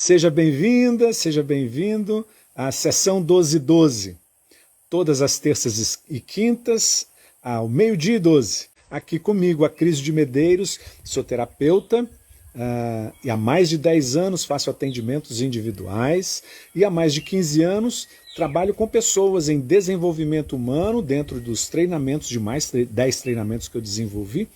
Seja bem-vinda, seja bem-vindo à sessão 1212, todas as terças e quintas, ao meio-dia e 12. Aqui comigo, a Cris de Medeiros, sou terapeuta, e há mais de 10 anos faço atendimentos individuais, e há mais de 15 anos trabalho com pessoas em desenvolvimento humano, dentro dos treinamentos, de mais 10 treinamentos que eu desenvolvi,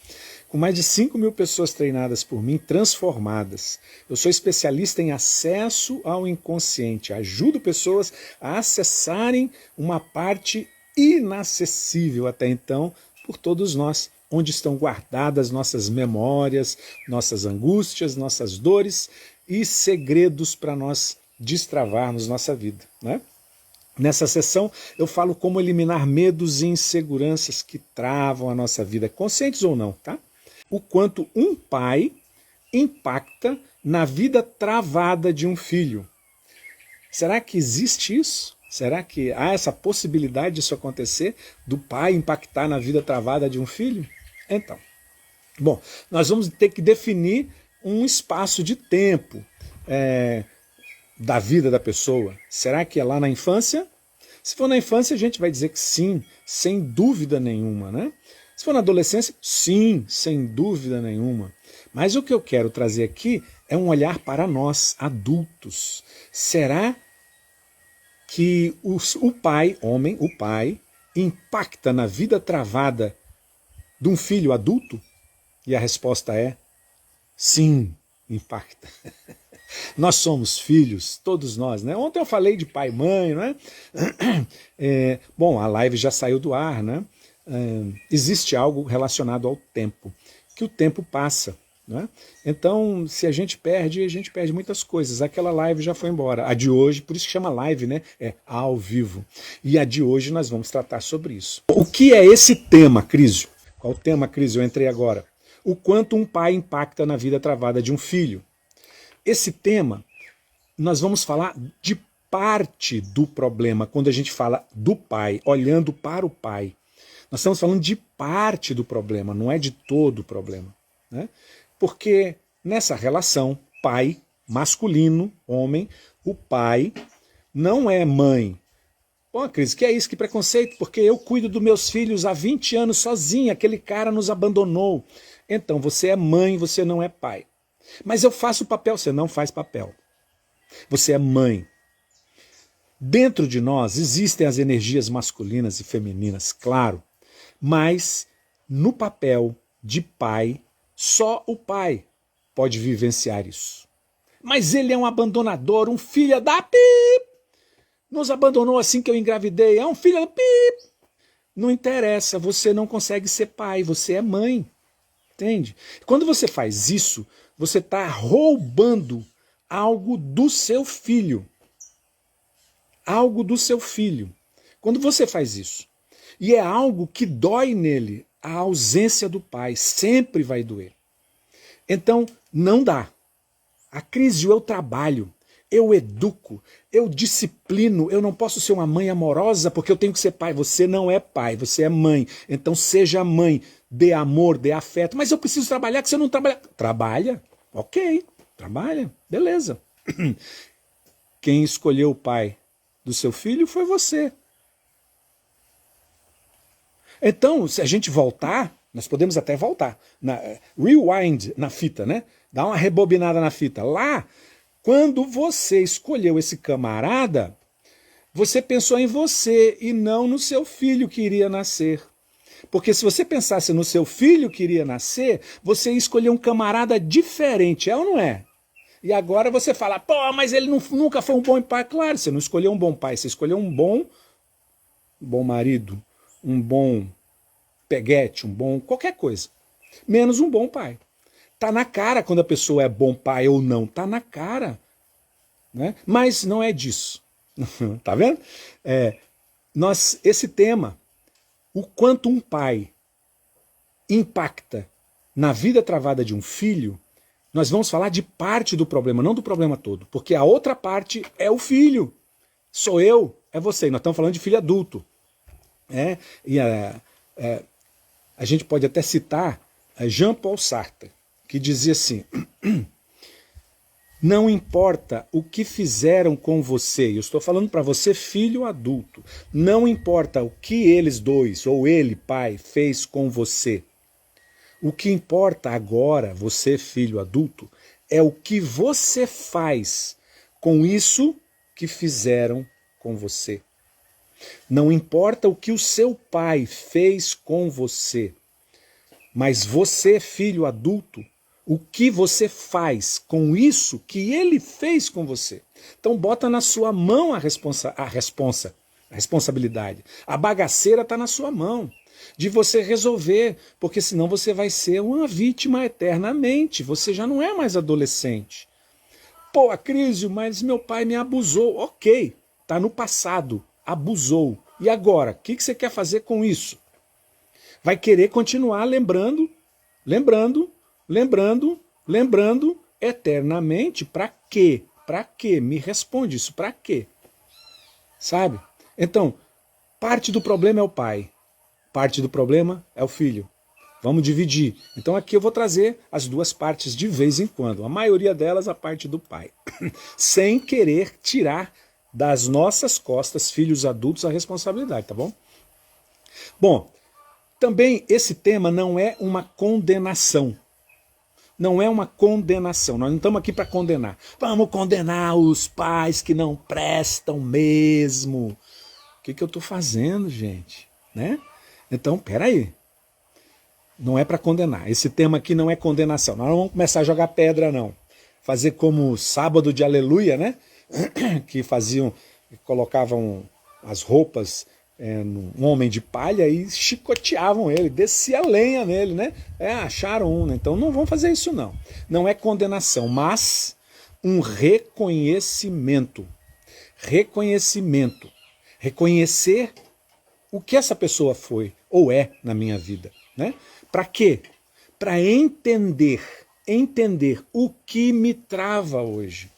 com mais de 5.000 pessoas treinadas por mim, transformadas. Eu sou especialista em acesso ao inconsciente, ajudo pessoas a acessarem uma parte inacessível até então por todos nós, onde estão guardadas nossas memórias, nossas angústias, nossas dores e segredos para nós destravarmos nossa vida, né? Nessa sessão eu falo como eliminar medos e inseguranças que travam a nossa vida, conscientes ou não, tá? O quanto um pai impacta na vida travada de um filho. Será que existe isso? Será que há essa possibilidade disso acontecer, do pai impactar na vida travada de um filho? Então, bom, nós vamos ter que definir um espaço de tempo da vida da pessoa. Será que é lá na infância? Se for na infância, a gente vai dizer que sim, sem dúvida nenhuma, né? Se for na adolescência, sim, sem dúvida nenhuma. Mas o que eu quero trazer aqui é um olhar para nós, adultos. Será que o pai, homem, o pai, impacta na vida travada de um filho adulto? E a resposta é sim, impacta. Nós somos filhos, todos nós, né? Ontem eu falei de pai e mãe, né? Bom, a live já saiu do ar, né? Existe algo relacionado ao tempo, que o tempo passa, né? Então, se a gente perde muitas coisas. Aquela live já foi embora. A de hoje, por isso que chama live, né? É ao vivo. E a de hoje nós vamos tratar sobre isso. O que é esse tema, Crísio? Qual tema, Crísio? Eu entrei agora. O quanto um pai impacta na vida travada de um filho. Esse tema, nós vamos falar de parte do problema, quando a gente fala do pai, olhando para o pai. Nós estamos falando de parte do problema, não é de todo o problema, né? Porque nessa relação, pai, masculino, homem, o pai não é mãe. Pô, Cris, que é isso? Que preconceito? Porque eu cuido dos meus filhos há 20 anos sozinha, aquele cara nos abandonou. Então, você é mãe, você não é pai. Mas eu faço papel, você não faz papel. Você é mãe. Dentro de nós existem as energias masculinas e femininas, claro. Mas no papel de pai, só o pai pode vivenciar isso. Mas ele é um abandonador, um filho da pip. Nos abandonou assim que eu engravidei, é um filho da pip. Não interessa, você não consegue ser pai, você é mãe. Entende? Quando você faz isso, você está roubando algo do seu filho. Algo do seu filho. Quando você faz isso. E é algo que dói nele. A ausência do pai sempre vai doer. Então, não dá. A crise eu trabalho, eu educo, eu disciplino, eu não posso ser uma mãe amorosa porque eu tenho que ser pai. Você não é pai, você é mãe. Então seja mãe, dê amor, dê afeto. Mas eu preciso trabalhar, que você não trabalha. Trabalha, ok, trabalha, beleza. Quem escolheu o pai do seu filho foi você. Então, se a gente voltar, nós podemos até voltar, rewind na fita, né? Dá uma rebobinada na fita. Lá, quando você escolheu esse camarada, você pensou em você e não no seu filho que iria nascer. Porque se você pensasse no seu filho que iria nascer, você ia escolher um camarada diferente, é ou não é? E agora você fala, pô, mas ele nunca foi um bom pai. Claro, você não escolheu um bom pai, você escolheu um bom marido, um bom peguete, um bom qualquer coisa. Menos um bom pai. Tá na cara quando a pessoa é bom pai ou não, tá na cara. Né? Mas não é disso. Tá vendo? Esse tema, o quanto um pai impacta na vida travada de um filho, nós vamos falar de parte do problema, não do problema todo. Porque a outra parte é o filho. Sou eu, é você. Nós estamos falando de filho adulto. A gente pode até citar Jean-Paul Sartre, que dizia assim, Não importa o que fizeram com você, eu estou falando para você, filho adulto, não importa o que eles dois, ou ele, pai, fez com você. O que importa agora, você, filho adulto, é o que você faz com isso que fizeram com você. Não importa o que o seu pai fez com você, mas você, filho adulto, o que você faz com isso que ele fez com você. Então bota na sua mão a responsabilidade. A bagaceira está na sua mão, de você resolver, porque senão você vai ser uma vítima eternamente, você já não é mais adolescente. Pô, Acrísio, mas meu pai me abusou. Ok, está no passado, abusou. E agora, o que você quer fazer com isso? Vai querer continuar lembrando eternamente. Para quê? Para quê? Me responde isso, para quê? Sabe? Então, parte do problema é o pai, parte do problema é o filho. Vamos dividir. Então aqui eu vou trazer as duas partes de vez em quando. A maioria delas a parte do pai. Sem querer tirar das nossas costas, filhos adultos, a responsabilidade, tá bom? Bom, também esse tema não é uma condenação. Não é uma condenação. Nós não estamos aqui para condenar. Vamos condenar os pais que não prestam mesmo. O que eu estou fazendo, gente? Né? Então, peraí. Não é para condenar. Esse tema aqui não é condenação. Nós não vamos começar a jogar pedra, não. Fazer como o sábado de aleluia, né? Que colocavam as roupas num homem de palha e chicoteavam ele, descia lenha nele, né? Acharam um, né? Então não vão fazer isso, não. Não é condenação, mas um reconhecimento. Reconhecimento. Reconhecer o que essa pessoa foi ou é na minha vida, né? Para quê? Para entender o que me trava hoje.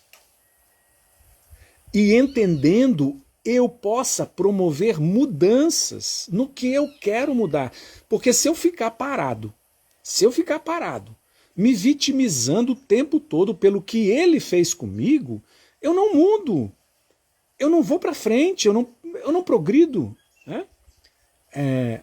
E entendendo, eu possa promover mudanças no que eu quero mudar. Porque se eu ficar parado, me vitimizando o tempo todo pelo que ele fez comigo, eu não mudo. Eu não vou para frente, eu não progrido, né?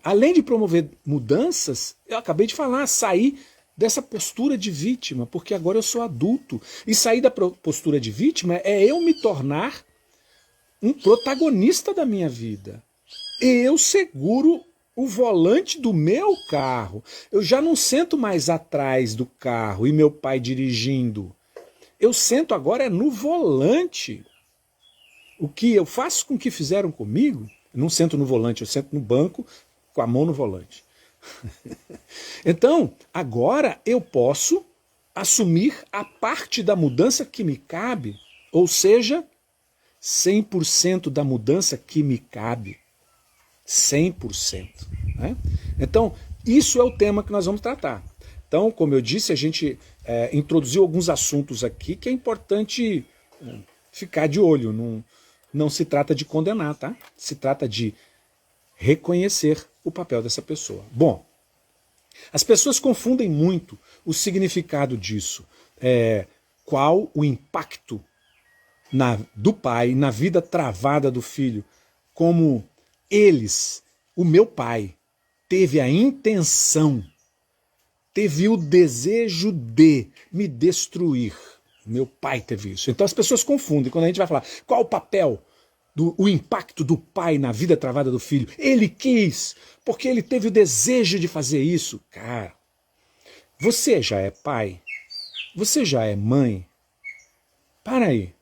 Além de promover mudanças, eu acabei de falar, sair dessa postura de vítima, porque agora eu sou adulto. E sair da postura de vítima é eu me tornar um protagonista da minha vida. Eu seguro o volante do meu carro. Eu já não sento mais atrás do carro e meu pai dirigindo. Eu sento agora no volante. O que eu faço com o que fizeram comigo, eu não sento no volante, eu sento no banco com a mão no volante. Então, agora eu posso assumir a parte da mudança que me cabe, ou seja, 100% da mudança que me cabe. 100%. Né? Então, isso é o tema que nós vamos tratar. Então, como eu disse, a gente introduziu alguns assuntos aqui que é importante ficar de olho. Não se trata de condenar, tá? Se trata de reconhecer o papel dessa pessoa. Bom, as pessoas confundem muito o significado disso. Qual o impacto do pai na vida travada do filho, como o meu pai, teve a intenção, teve o desejo de me destruir. Meu pai teve isso. Então as pessoas confundem. Quando a gente vai falar qual o papel, o impacto do pai na vida travada do filho, ele quis, porque ele teve o desejo de fazer isso. Cara, você já é pai? Você já é mãe? Para aí.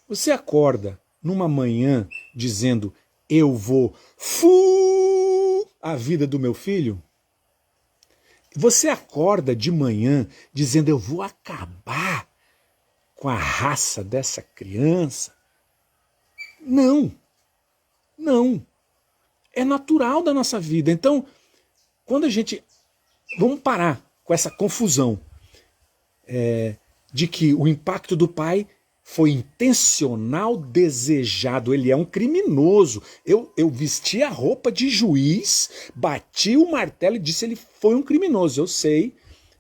Você acorda numa manhã dizendo, eu vou a vida do meu filho? Você acorda de manhã dizendo, eu vou acabar com a raça dessa criança? Não. É natural da nossa vida. Então, quando a gente... Vamos parar com essa confusão de que o impacto do pai foi intencional, desejado. Ele é um criminoso. Eu vesti a roupa de juiz, bati o martelo e disse ele foi um criminoso. Eu sei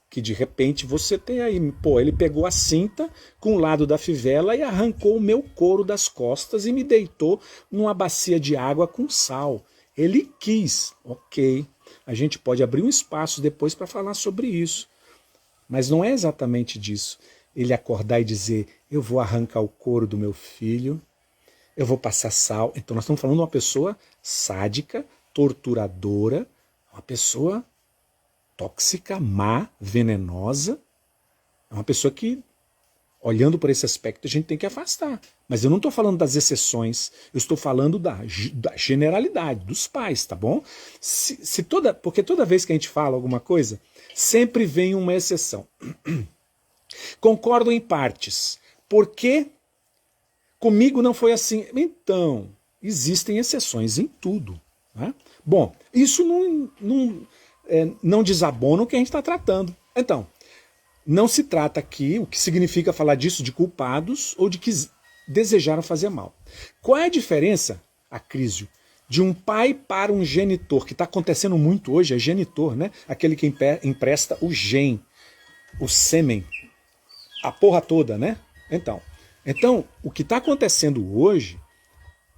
que de repente você tem aí, pô, ele pegou a cinta com o lado da fivela e arrancou o meu couro das costas e me deitou numa bacia de água com sal. Ele quis, ok. A gente pode abrir um espaço depois para falar sobre isso. Mas não é exatamente disso. Ele acordar e dizer, eu vou arrancar o couro do meu filho, eu vou passar sal. Então nós estamos falando de uma pessoa sádica, torturadora, uma pessoa tóxica, má, venenosa. É uma pessoa que, olhando por esse aspecto, a gente tem que afastar. Mas eu não estou falando das exceções, eu estou falando da generalidade, dos pais, tá bom? Porque toda vez que a gente fala alguma coisa, sempre vem uma exceção. Concordo em partes. Por que comigo não foi assim? Então, existem exceções em tudo. Né? Bom, isso não desabona o que a gente está tratando. Então, não se trata aqui, o que significa falar disso, de culpados ou de que desejaram fazer mal. Qual é a diferença, Acrísio, de um pai para um genitor, que está acontecendo muito hoje, é genitor, né? Aquele que empresta o gen, o sêmen, a porra toda, né? Então o que está acontecendo hoje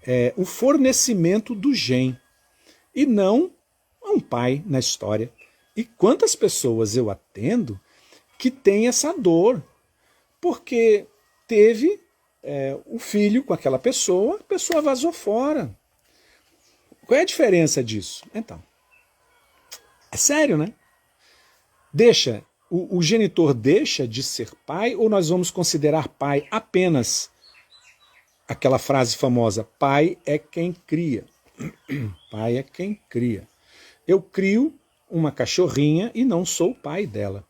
é o fornecimento do gen, e não um pai na história. E quantas pessoas eu atendo que têm essa dor, porque teve o filho com aquela pessoa, a pessoa vazou fora. Qual é a diferença disso? Então, é sério, né? O genitor deixa de ser pai, ou nós vamos considerar pai apenas aquela frase famosa, pai é quem cria. Pai é quem cria. Eu crio uma cachorrinha e não sou o pai dela.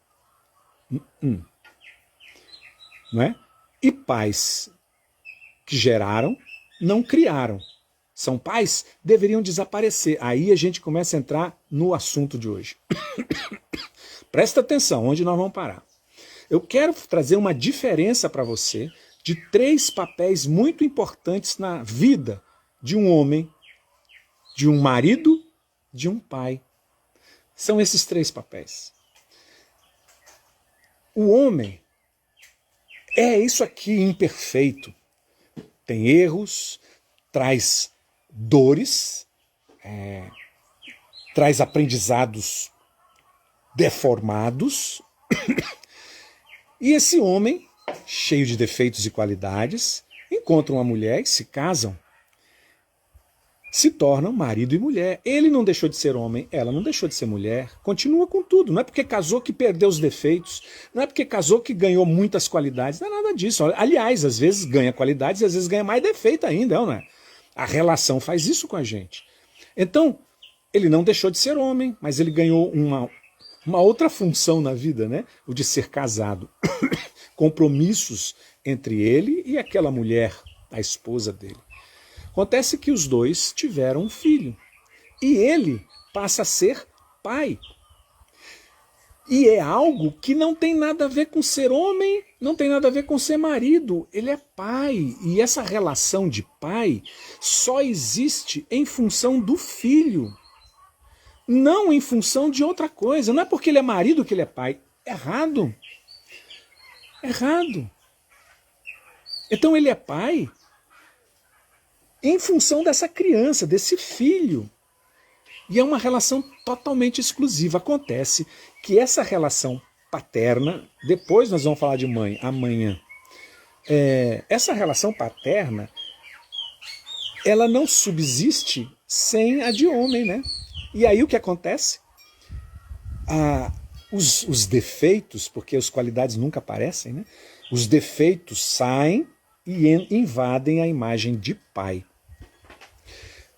Não é? E pais que geraram, não criaram. São pais, deveriam desaparecer. Aí a gente começa a entrar no assunto de hoje. Presta atenção, onde nós vamos parar. Eu quero trazer uma diferença para você de 3 papéis muito importantes na vida de um homem, de um marido, de um pai. São esses 3 papéis. O homem é isso aqui imperfeito. Tem erros, traz dores, traz aprendizados deformados. E esse homem, cheio de defeitos e qualidades, encontra uma mulher e se casam. Se tornam marido e mulher. Ele não deixou de ser homem, ela não deixou de ser mulher. Continua com tudo. Não é porque casou que perdeu os defeitos. Não é porque casou que ganhou muitas qualidades. Não é nada disso. Aliás, às vezes ganha qualidades e às vezes ganha mais defeito ainda, não é? A relação faz isso com a gente. Então, ele não deixou de ser homem, mas ele ganhou uma outra função na vida, né? O de ser casado. Compromissos entre ele e aquela mulher, a esposa dele. Acontece que os dois tiveram um filho. E ele passa a ser pai. E é algo que não tem nada a ver com ser homem, não tem nada a ver com ser marido. Ele é pai. E essa relação de pai só existe em função do filho. Não em função de outra coisa. Não é porque ele é marido que ele é pai. Errado. Errado. Então ele é pai em função dessa criança, desse filho. E é uma relação totalmente exclusiva. Acontece que essa relação paterna, depois nós vamos falar de mãe, amanhã, essa relação paterna, ela não subsiste sem a de homem, né? E aí o que acontece? Os defeitos, porque as qualidades nunca aparecem, né? Os defeitos saem e invadem a imagem de pai.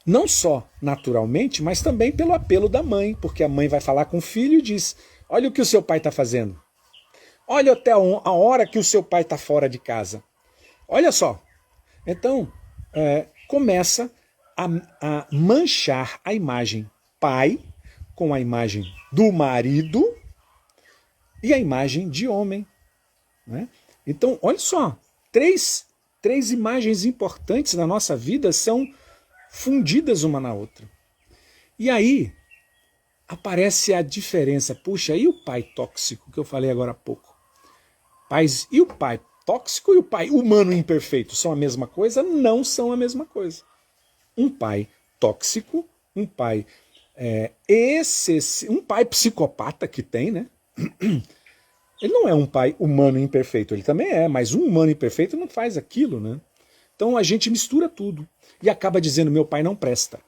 Não só naturalmente, mas também pelo apelo da mãe, porque a mãe vai falar com o filho e diz, olha o que o seu pai está fazendo. Olha até a hora que o seu pai está fora de casa. Olha só. Então, começa a manchar a imagem pai com a imagem do marido e a imagem de homem. Né? Então, olha só, três imagens importantes na nossa vida são fundidas uma na outra. E aí, aparece a diferença. Puxa, e o pai tóxico que eu falei agora há pouco? E o pai tóxico e o pai humano imperfeito são a mesma coisa? Não são a mesma coisa. Um pai tóxico, um pai um pai psicopata que tem, né? Ele não é um pai humano imperfeito, ele também é, mas um humano imperfeito não faz aquilo, né? Então a gente mistura tudo e acaba dizendo meu pai não presta.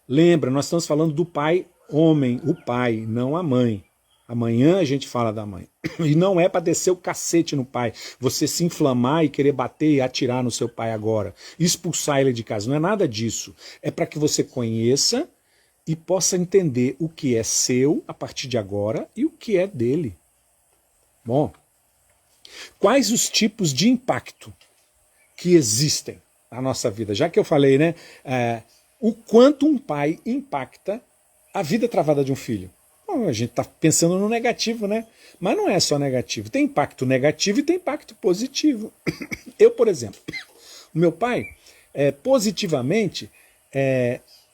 Lembra, nós estamos falando do pai homem, o pai, não a mãe. Amanhã a gente fala da mãe. E não é para descer o cacete no pai, você se inflamar e querer bater e atirar no seu pai agora, expulsar ele de casa, não é nada disso. É para que você conheça e possa entender o que é seu a partir de agora e o que é dele. Bom, quais os tipos de impacto que existem na nossa vida? Já que eu falei, né, o quanto um pai impacta a vida travada de um filho. Bom, a gente está pensando no negativo, né? Mas não é só negativo. Tem impacto negativo e tem impacto positivo. Eu, por exemplo, o meu pai, positivamente,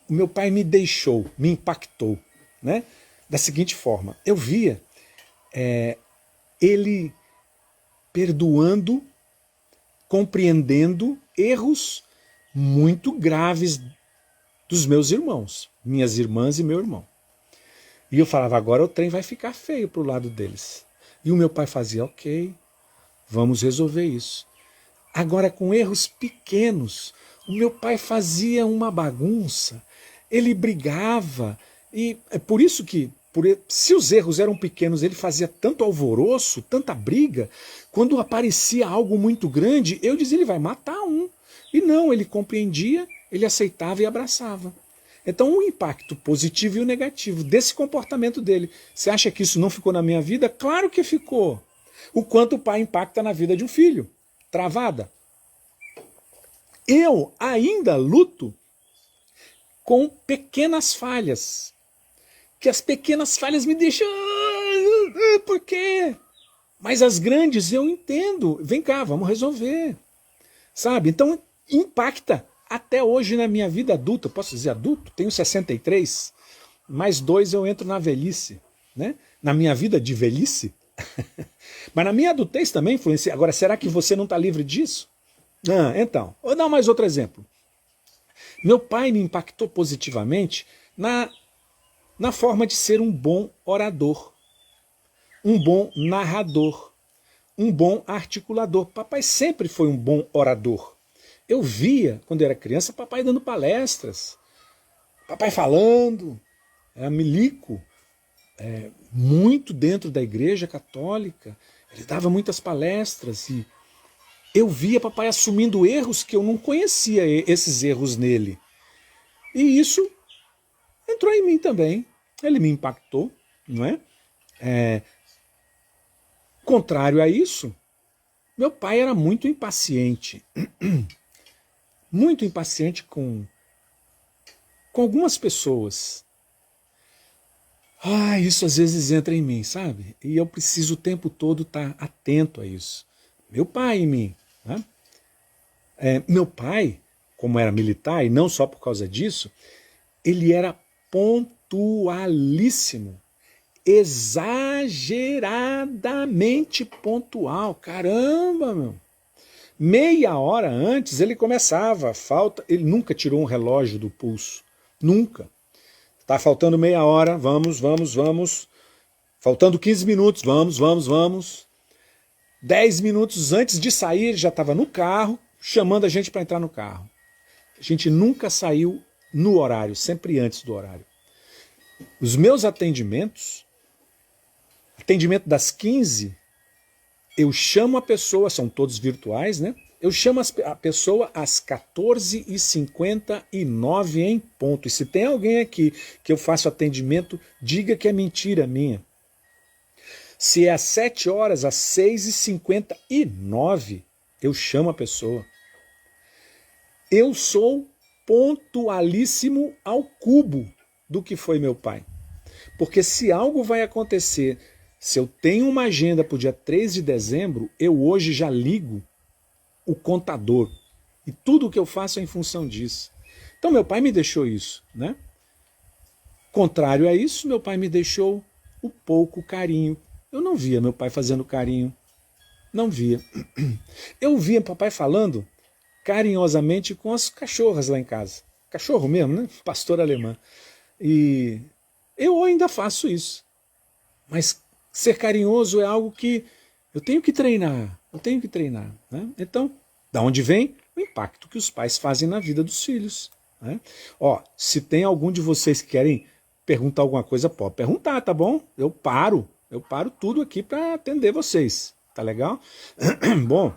o meu pai me deixou, me impactou, né? Da seguinte forma, eu via ele perdoando, compreendendo erros muito graves dos meus irmãos, minhas irmãs e meu irmão. E eu falava, agora o trem vai ficar feio pro lado deles. E o meu pai fazia, ok, vamos resolver isso. Agora com erros pequenos, o meu pai fazia uma bagunça, ele brigava, e é por isso que, se os erros eram pequenos, ele fazia tanto alvoroço, tanta briga, quando aparecia algo muito grande, eu dizia, ele vai matar um. E não, ele compreendia, ele aceitava e abraçava. Então o impacto positivo e o negativo desse comportamento dele. Você acha que isso não ficou na minha vida? Claro que ficou. O quanto o pai impacta na vida de um filho. Travada. Eu ainda luto com pequenas falhas. Que as pequenas falhas me deixam... Por quê? Mas as grandes eu entendo. Vem cá, vamos resolver. Sabe? Então impacta. Até hoje na minha vida adulta, posso dizer adulto? Tenho 63, mais 2 eu entro na velhice. Né? Na minha vida de velhice. Mas na minha adultez também influencia. Agora, será que você não está livre disso? Então, vou dar mais outro exemplo. Meu pai me impactou positivamente na forma de ser um bom orador, um bom narrador, um bom articulador. Papai sempre foi um bom orador. Eu via, quando eu era criança, papai dando palestras, papai falando, era milico, muito dentro da igreja católica, ele dava muitas palestras e eu via papai assumindo erros que eu não conhecia, esses erros nele. E isso entrou em mim também, ele me impactou, não é? Contrário a isso, meu pai era muito impaciente. Muito impaciente com algumas pessoas. Isso às vezes entra em mim, sabe? E eu preciso o tempo todo estar atento a isso. Meu pai em mim. Né? Meu pai, como era militar, e não só por causa disso, ele era pontualíssimo. Exageradamente pontual. Caramba, meu! Meia hora antes ele começava, ele nunca tirou um relógio do pulso, nunca. Tá faltando meia hora, vamos. Faltando 15 minutos, vamos. 10 minutos antes de sair, ele já estava no carro, chamando a gente para entrar no carro. A gente nunca saiu no horário, sempre antes do horário. Os meus atendimentos das 15, eu chamo a pessoa, são todos virtuais, né? Eu chamo a pessoa às 14h59 em ponto. E se tem alguém aqui que eu faço atendimento, diga que é mentira minha. Se é às 7 horas, às 6h59, eu chamo a pessoa. Eu sou pontualíssimo ao cubo do que foi meu pai. Porque se algo vai acontecer, se eu tenho uma agenda para o dia 3 de dezembro, eu hoje já ligo o contador. E tudo o que eu faço é em função disso. Então meu pai me deixou isso, né? Contrário a isso, meu pai me deixou o pouco carinho. Eu não via meu pai fazendo carinho. Não via. Eu via papai falando carinhosamente com as cachorras lá em casa. Cachorro mesmo, né? Pastor alemã. E eu ainda faço isso. Mas ser carinhoso é algo que eu tenho que treinar. Eu tenho que treinar. Né? Então, da onde vem? O impacto que os pais fazem na vida dos filhos. Né? Ó, se tem algum de vocês que querem perguntar alguma coisa, pode perguntar, tá bom? Eu paro tudo aqui para atender vocês. Tá legal? Bom,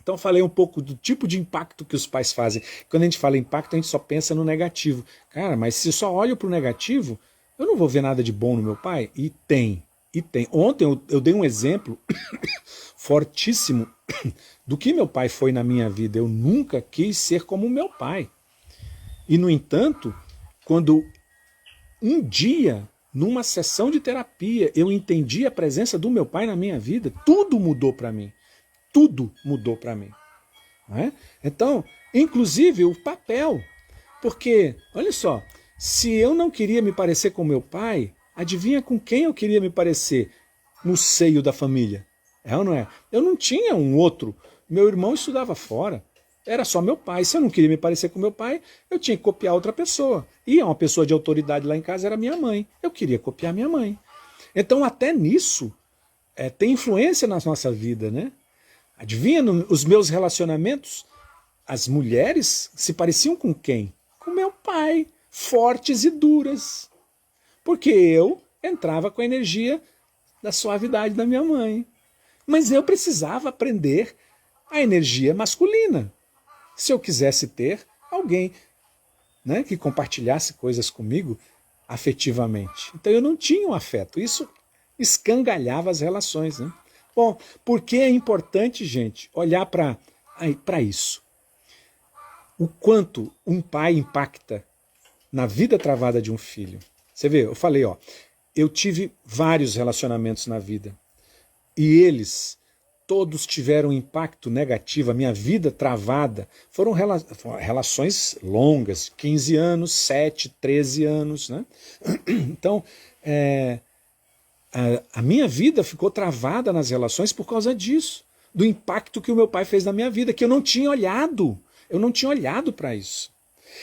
então falei um pouco do tipo de impacto que os pais fazem. Quando a gente fala impacto, a gente só pensa no negativo. Cara, mas se eu só olho para o negativo, eu não vou ver nada de bom no meu pai? E tem. Ontem eu dei um exemplo fortíssimo do que meu pai foi na minha vida. Eu nunca quis ser como meu pai. E, no entanto, quando um dia, numa sessão de terapia, eu entendi a presença do meu pai na minha vida, tudo mudou para mim. Tudo mudou para mim. Não é? Então, inclusive o papel. Porque, olha só, se eu não queria me parecer com meu pai, adivinha com quem eu queria me parecer no seio da família? É ou não é? Eu não tinha um outro. Meu irmão estudava fora. Era só meu pai. Se eu não queria me parecer com meu pai, eu tinha que copiar outra pessoa. E uma pessoa de autoridade lá em casa era minha mãe. Eu queria copiar minha mãe. Então, até nisso, tem influência na nossa vida, né? Adivinha, os meus relacionamentos, as mulheres se pareciam com quem? Com meu pai, fortes e duras. Porque eu entrava com a energia da suavidade da minha mãe. Mas eu precisava aprender a energia masculina. Se eu quisesse ter alguém, né, que compartilhasse coisas comigo afetivamente. Então eu não tinha um afeto. Isso escangalhava as relações, né? Bom, por que é importante, gente, olhar para isso? O quanto um pai impacta na vida travada de um filho. Você vê, eu falei, ó, eu tive vários relacionamentos na vida. E eles todos tiveram um impacto negativo. A minha vida travada foram relações longas, 15 anos, 7, 13 anos. Né? Então, a minha vida ficou travada nas relações por causa disso, do impacto que o meu pai fez na minha vida, que eu não tinha olhado. Eu não tinha olhado para isso.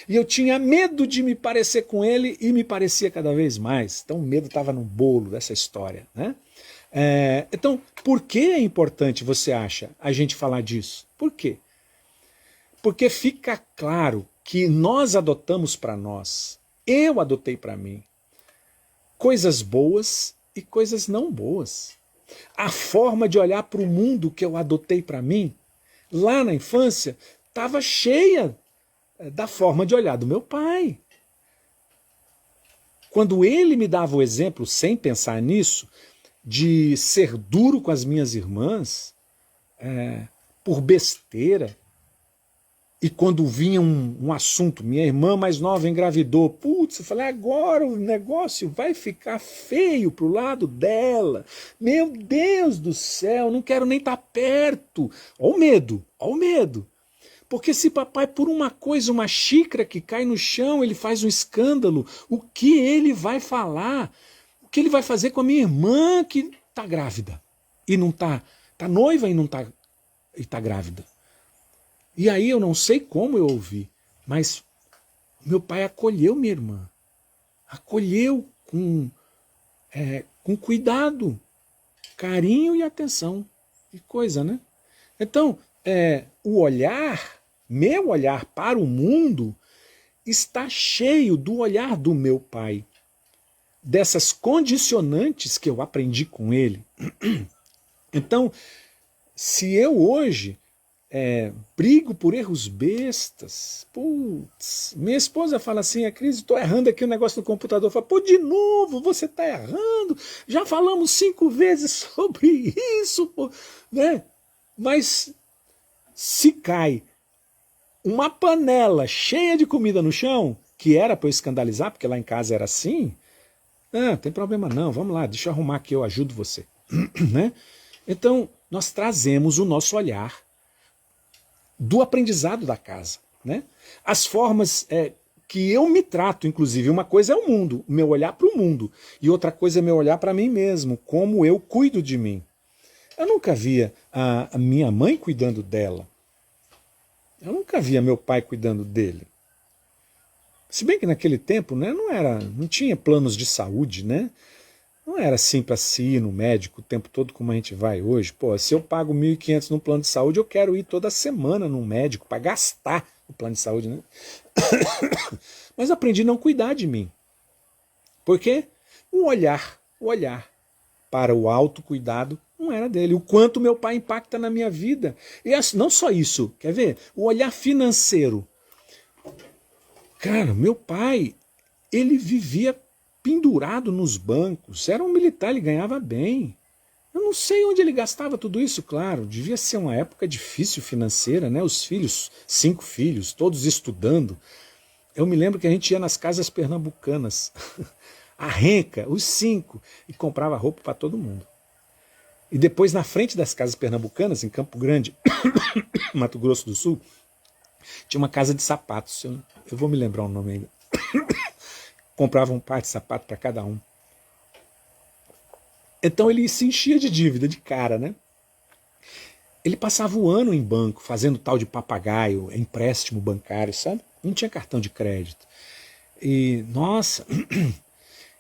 E eu tinha medo de me parecer com ele e me parecia cada vez mais. Então o medo estava no bolo dessa história. Né? Então, por que é importante, você acha, a gente falar disso? Por quê? Porque fica claro que nós adotamos para nós, eu adotei para mim, coisas boas e coisas não boas. A forma de olhar para o mundo que eu adotei para mim, lá na infância, estava cheia da forma de olhar do meu pai. Quando ele me dava o exemplo, sem pensar nisso, de ser duro com as minhas irmãs, por besteira, e quando vinha um assunto, minha irmã mais nova engravidou, putz, eu falei, agora o negócio vai ficar feio pro lado dela. Meu Deus do céu, não quero nem estar perto. Ó o medo, ó o medo. Porque se papai, por uma coisa, uma xícara que cai no chão, ele faz um escândalo, o que ele vai falar? O que ele vai fazer com a minha irmã que está grávida? E não está noiva e não está grávida. E aí eu não sei como eu ouvi, mas meu pai acolheu minha irmã. Acolheu com cuidado, carinho e atenção. Que coisa, né? Então, o olhar, meu olhar para o mundo, está cheio do olhar do meu pai. Dessas condicionantes que eu aprendi com ele. Então, se eu hoje brigo por erros bestas, putz, minha esposa fala assim, Cris, estou errando aqui o negócio no computador. Eu falo, pô, de novo, você está errando, já falamos 5 vezes sobre isso, pô, né? Mas se cai uma panela cheia de comida no chão, que era para eu escandalizar, porque lá em casa era assim, não tem problema não, vamos lá, deixa eu arrumar aqui, eu ajudo você. Né? Então, nós trazemos o nosso olhar do aprendizado da casa. Né? As formas que eu me trato, inclusive. Uma coisa é o mundo, o meu olhar para o mundo, e outra coisa é meu olhar para mim mesmo, como eu cuido de mim. Eu nunca via a minha mãe cuidando dela. Eu nunca via meu pai cuidando dele. Se bem que naquele tempo, né, não tinha planos de saúde, né? Não era assim para se ir no médico o tempo todo como a gente vai hoje. Pô, se eu pago 1.500 no plano de saúde, eu quero ir toda semana no médico para gastar o plano de saúde, né? Mas eu aprendi a não cuidar de mim. Por quê? O olhar para o autocuidado não era dele. O quanto meu pai impacta na minha vida. E não só isso, quer ver? O olhar financeiro. Cara, meu pai, ele vivia pendurado nos bancos. Era um militar, ele ganhava bem. Eu não sei onde ele gastava tudo isso, claro. Devia ser uma época difícil financeira, né? Os filhos, 5 filhos, todos estudando. Eu me lembro que a gente ia nas casas pernambucanas, a renca, os 5, e comprava roupa para todo mundo. E depois, na frente das casas pernambucanas, em Campo Grande, Mato Grosso do Sul, tinha uma casa de sapatos. Eu vou me lembrar o nome ainda. Comprava um par de sapato para cada um. Então ele se enchia de dívida, de cara, né? Ele passava o ano em banco, fazendo tal de papagaio, empréstimo bancário, sabe? Não tinha cartão de crédito. E, nossa...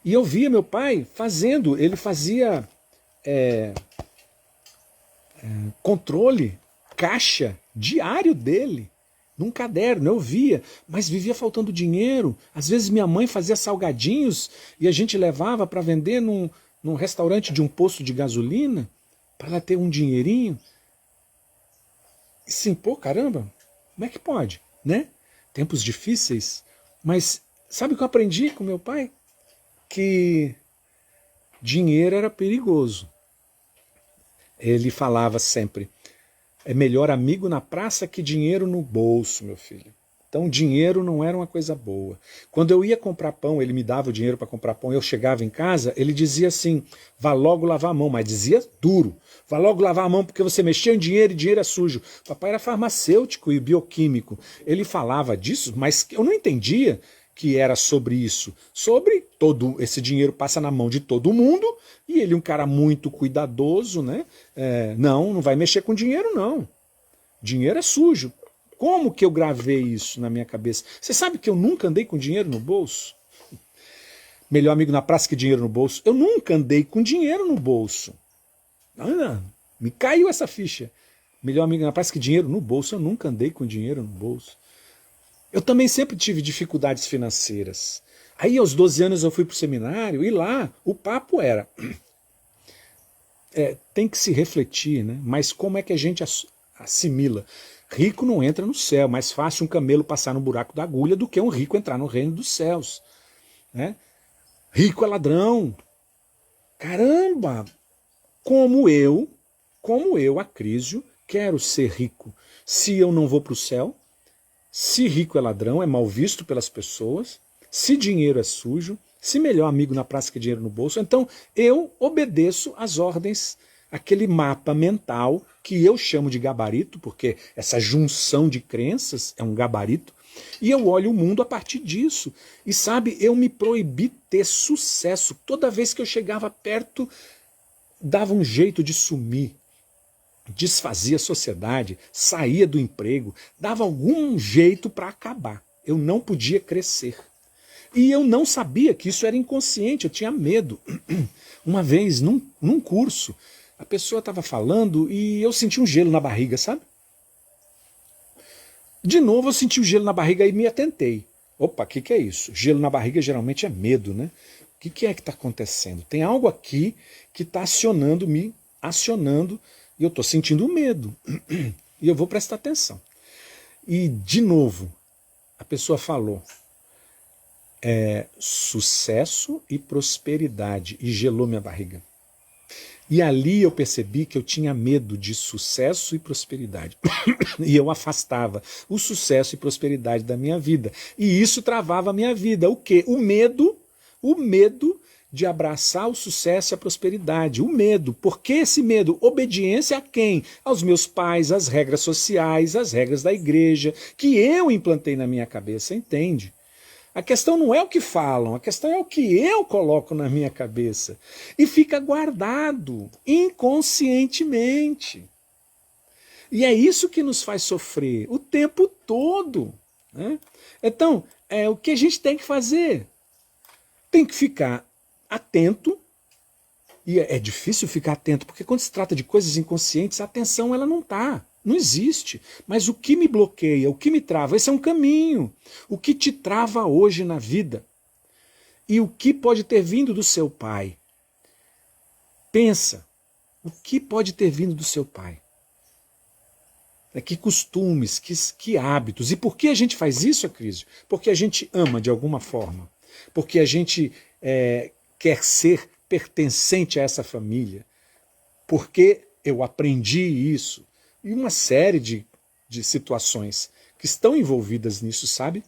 E eu via meu pai fazendo, ele fazia controle, caixa diário dele, num caderno, eu via, mas vivia faltando dinheiro. Às vezes minha mãe fazia salgadinhos e a gente levava para vender num restaurante de um posto de gasolina, para ela ter um dinheirinho. E sim, pô, caramba, como é que pode, né? Tempos difíceis, mas sabe o que eu aprendi com meu pai? Que dinheiro era perigoso. Ele falava sempre, é melhor amigo na praça que dinheiro no bolso, meu filho. Então dinheiro não era uma coisa boa. Quando eu ia comprar pão, ele me dava o dinheiro para comprar pão, eu chegava em casa, ele dizia assim, vá logo lavar a mão, mas dizia duro, vá logo lavar a mão porque você mexeu em dinheiro e dinheiro é sujo. Papai era farmacêutico e bioquímico, ele falava disso, mas eu não entendia que era sobre isso, sobre todo esse dinheiro passa na mão de todo mundo, e ele um cara muito cuidadoso, né? Não vai mexer com dinheiro não, dinheiro é sujo. Como que eu gravei isso na minha cabeça? Você sabe que eu nunca andei com dinheiro no bolso? Melhor amigo na praça que dinheiro no bolso. Eu nunca andei com dinheiro no bolso. Não, me caiu essa ficha. Melhor amigo na praça que dinheiro no bolso. Eu nunca andei com dinheiro no bolso. Eu também sempre tive dificuldades financeiras. Aí aos 12 anos eu fui para o seminário e lá o papo era... tem que se refletir, né? Mas como é que a gente assimila? Rico não entra no céu, mais fácil um camelo passar no buraco da agulha do que um rico entrar no reino dos céus. Né? Rico é ladrão. Caramba! Como eu, Acrísio, quero ser rico. Se eu não vou para o céu, se rico é ladrão, é mal visto pelas pessoas, se dinheiro é sujo, se melhor amigo na praça que dinheiro no bolso, então eu obedeço às ordens, aquele mapa mental que eu chamo de gabarito, porque essa junção de crenças é um gabarito, e eu olho o mundo a partir disso. E sabe, eu me proibi ter sucesso. Toda vez que eu chegava perto, dava um jeito de sumir. Desfazia a sociedade, saía do emprego, dava algum jeito para acabar. Eu não podia crescer. E eu não sabia que isso era inconsciente, eu tinha medo. Uma vez, num curso, a pessoa estava falando e eu senti um gelo na barriga, sabe? De novo eu senti o gelo na barriga e me atentei. Opa, o que é isso? Gelo na barriga geralmente é medo, né? O que é que está acontecendo? Tem algo aqui que está me acionando, e eu estou sentindo medo. E eu vou prestar atenção. E, de novo, a pessoa falou sucesso e prosperidade, e gelou minha barriga. E ali eu percebi que eu tinha medo de sucesso e prosperidade. E eu afastava o sucesso e prosperidade da minha vida. E isso travava a minha vida. O quê? O medo de abraçar o sucesso e a prosperidade. O medo. Por que esse medo? Obediência a quem? Aos meus pais, às regras sociais, às regras da igreja, que eu implantei na minha cabeça, entende? A questão não é o que falam, a questão é o que eu coloco na minha cabeça. E fica guardado inconscientemente. E é isso que nos faz sofrer o tempo todo, né? Então, o que a gente tem que fazer? Tem que ficar atento. E é difícil ficar atento, porque quando se trata de coisas inconscientes, a atenção ela não existe. Mas o que me bloqueia, o que me trava, esse é um caminho. O que te trava hoje na vida? E o que pode ter vindo do seu pai? Pensa, o que pode ter vindo do seu pai? Que costumes, que hábitos. E por que a gente faz isso, Acrísio? Porque a gente ama de alguma forma. Porque a gente quer ser pertencente a essa família, porque eu aprendi isso, e uma série de situações que estão envolvidas nisso, sabe?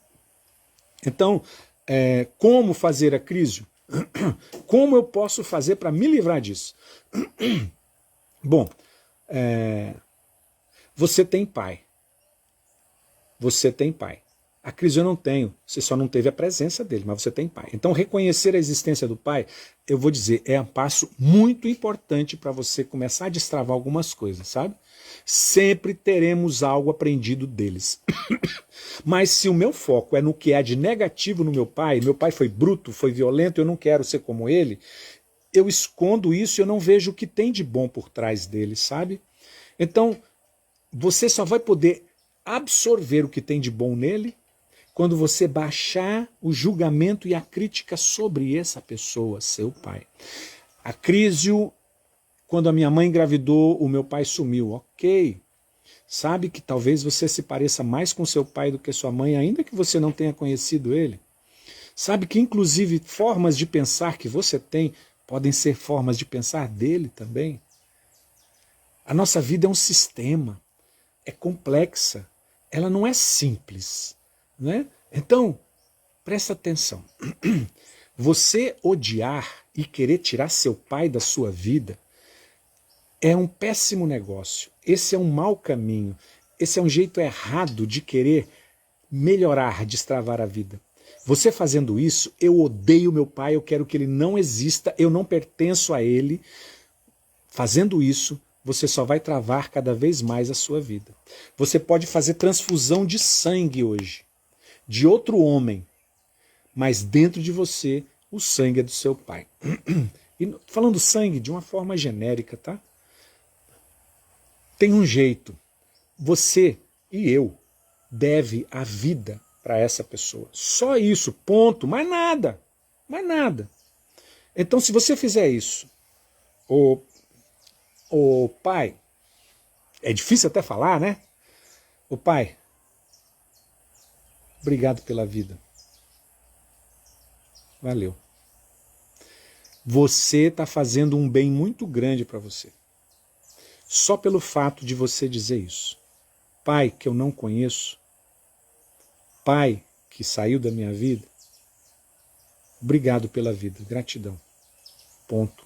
Então, como fazer, Acrísio? Como eu posso fazer para me livrar disso? Bom, você tem pai. Você tem pai. A Cris eu não tenho, você só não teve a presença dele, mas você tem pai. Então reconhecer a existência do pai, eu vou dizer, é um passo muito importante para você começar a destravar algumas coisas, sabe? Sempre teremos algo aprendido deles. Mas se o meu foco é no que há de negativo no meu pai foi bruto, foi violento, eu não quero ser como ele, eu escondo isso e eu não vejo o que tem de bom por trás dele, sabe? Então, você só vai poder absorver o que tem de bom nele quando você baixar o julgamento e a crítica sobre essa pessoa, seu pai. Acrísio, quando a minha mãe engravidou, o meu pai sumiu. Ok. Sabe que talvez você se pareça mais com seu pai do que sua mãe, ainda que você não tenha conhecido ele. Sabe que inclusive formas de pensar que você tem podem ser formas de pensar dele também. A nossa vida é um sistema, é complexa, ela não é simples. Né? Então, presta atenção. Você odiar e querer tirar seu pai da sua vida é um péssimo negócio. Esse é um mau caminho. Esse é um jeito errado de querer melhorar, destravar a vida. Você fazendo isso, eu odeio meu pai, eu quero que ele não exista, eu não pertenço a ele. Fazendo isso, você só vai travar cada vez mais a sua vida. Você pode fazer transfusão de sangue hoje, de outro homem, mas dentro de você o sangue é do seu pai. E falando sangue de uma forma genérica, tá? Tem um jeito. Você e eu deve a vida para essa pessoa. Só isso, ponto. Mais nada. Mais nada. Então, se você fizer isso, o pai, é difícil até falar, né? O pai, obrigado pela vida. Valeu. Você está fazendo um bem muito grande para você. Só pelo fato de você dizer isso. Pai que eu não conheço, pai que saiu da minha vida, obrigado pela vida, gratidão. Ponto.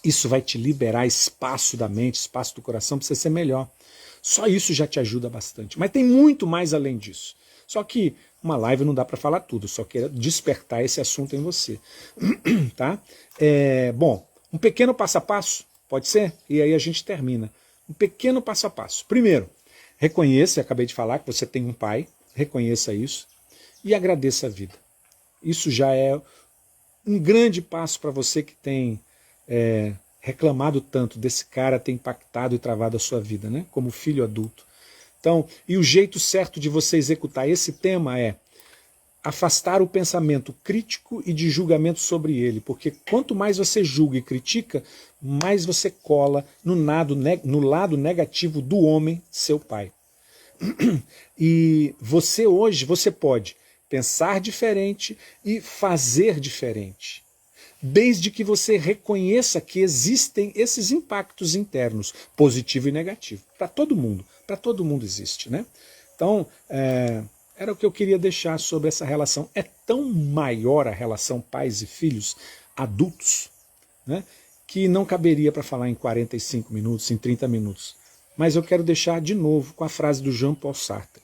Isso vai te liberar espaço da mente, espaço do coração para você ser melhor. Só isso já te ajuda bastante. Mas tem muito mais além disso. Só que uma live não dá para falar tudo, só quero despertar esse assunto em você. Tá? Bom, um pequeno passo a passo, pode ser? E aí a gente termina. Um pequeno passo a passo. Primeiro, reconheça, acabei de falar que você tem um pai, reconheça isso e agradeça a vida. Isso já é um grande passo para você que tem reclamado tanto desse cara ter impactado e travado a sua vida, né? Como filho adulto. Então, e o jeito certo de você executar esse tema é afastar o pensamento crítico e de julgamento sobre ele, porque quanto mais você julga e critica, mais você cola no lado negativo do homem, seu pai. E você hoje, você pode pensar diferente e fazer diferente, desde que você reconheça que existem esses impactos internos, positivo e negativo, para todo mundo existe, né? Então, era o que eu queria deixar sobre essa relação. É tão maior a relação pais e filhos adultos, né, que não caberia para falar em 45 minutos, em 30 minutos. Mas eu quero deixar de novo com a frase do Jean Paul Sartre.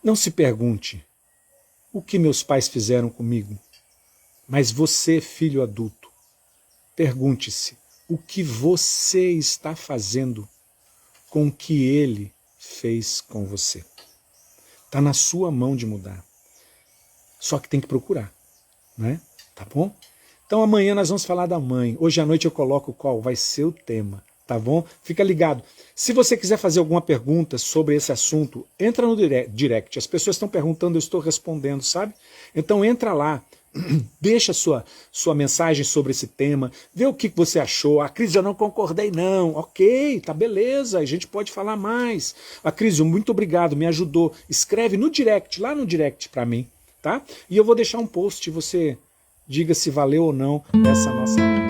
Não se pergunte o que meus pais fizeram comigo. Mas você, filho adulto, pergunte-se, o que você está fazendo com o que ele fez com você? Está na sua mão de mudar. Só que tem que procurar, né? Tá bom? Então amanhã nós vamos falar da mãe. Hoje à noite eu coloco qual vai ser o tema, tá bom? Fica ligado. Se você quiser fazer alguma pergunta sobre esse assunto, entra no direct. As pessoas estão perguntando, eu estou respondendo, sabe? Então entra lá. Deixa sua mensagem sobre esse tema, vê o que você achou. A Cris, eu não concordei não. Ok, tá beleza, a gente pode falar mais. A Cris, muito obrigado, me ajudou. Escreve no direct, lá no direct pra mim, tá? E eu vou deixar um post, você diga se valeu ou não essa nossa live.